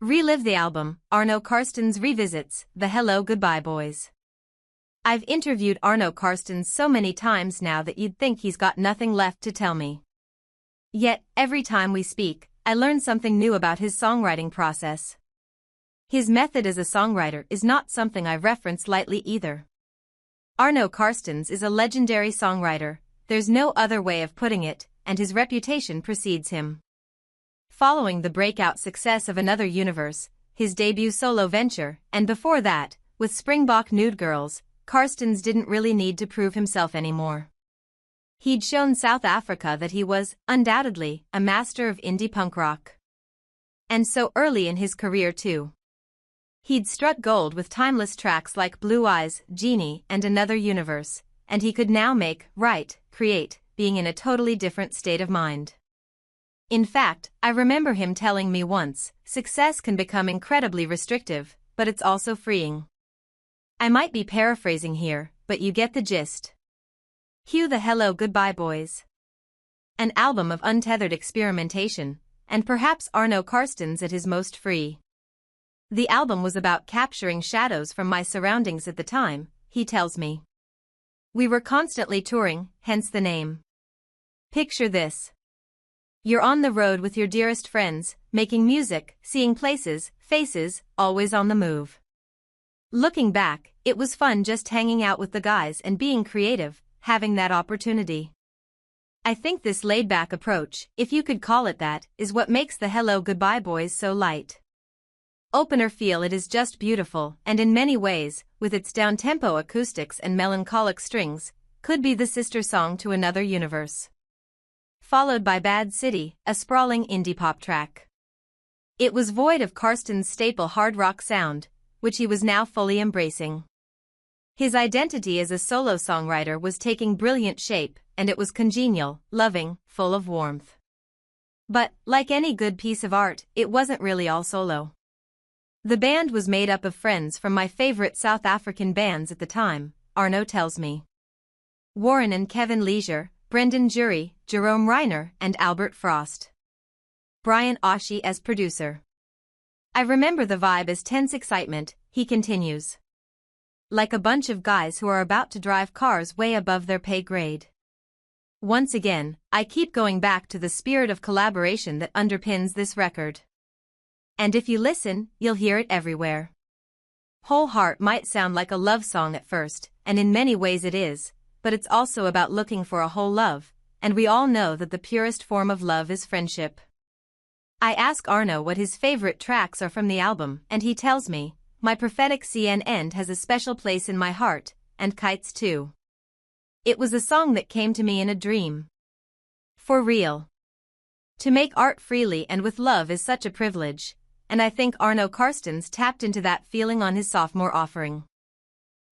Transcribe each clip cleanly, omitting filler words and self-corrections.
Relive the album, Arno Carstens revisits the Hello Goodbye Boys. I've interviewed Arno Carstens so many times now that you'd think he's got nothing left to tell me. Yet, every time we speak, I learn something new about his songwriting process. His method as a songwriter is not something I reference lightly either. Arno Carstens is a legendary songwriter, there's no other way of putting it, and his reputation precedes him. Following the breakout success of Another Universe, his debut solo venture, and before that, with Springbok Nude Girls, Carstens didn't really need to prove himself anymore. He'd shown South Africa that he was, undoubtedly, a master of indie punk rock. And so early in his career too. He'd struck gold with timeless tracks like Blue Eyes, Genie, and Another Universe, and he could now make, write, create, being in a totally different state of mind. In fact, I remember him telling me once, success can become incredibly restrictive, but it's also freeing. I might be paraphrasing here, but you get the gist. Cue the Hello Goodbye Boys. An album of untethered experimentation, and perhaps Arno Carstens at his most free. The album was about capturing shadows from my surroundings at the time, he tells me. We were constantly touring, hence the name. Picture this. You're on the road with your dearest friends, making music, seeing places, faces, always on the move. Looking back, it was fun just hanging out with the guys and being creative, having that opportunity. I think this laid-back approach, if you could call it that, is what makes the Hello Goodbye Boys so light. Opener feel it is just beautiful, and in many ways, with its down-tempo acoustics and melancholic strings, could be the sister song to Another Universe. Followed by Bad City, a sprawling indie pop track. It was void of Carstens' staple hard rock sound, which he was now fully embracing. His identity as a solo songwriter was taking brilliant shape, and it was congenial, loving, full of warmth. But, like any good piece of art, it wasn't really all solo. The band was made up of friends from my favorite South African bands at the time, Arno tells me. Warren and Kevin Leisure, Brendan Jury, Jerome Reiner, and Albert Frost. Brian Oshie as producer. I remember the vibe as tense excitement, he continues. Like a bunch of guys who are about to drive cars way above their pay grade. Once again, I keep going back to the spirit of collaboration that underpins this record. And if you listen, you'll hear it everywhere. Whole Heart might sound like a love song at first, and in many ways it is, but it's also about looking for a whole love, and we all know that the purest form of love is friendship. I ask Arno what his favorite tracks are from the album, and he tells me, My Prophetic CNN has a special place in my heart, and Kites too. It was a song that came to me in a dream. For real. To make art freely and with love is such a privilege, and I think Arno Carstens tapped into that feeling on his sophomore offering.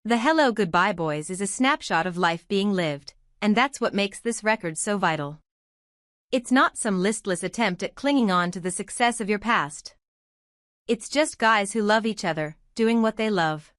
The Hello Goodbye Boys is a snapshot of life being lived, and that's what makes this record so vital. It's not some listless attempt at clinging on to the success of your past. It's just guys who love each other, doing what they love.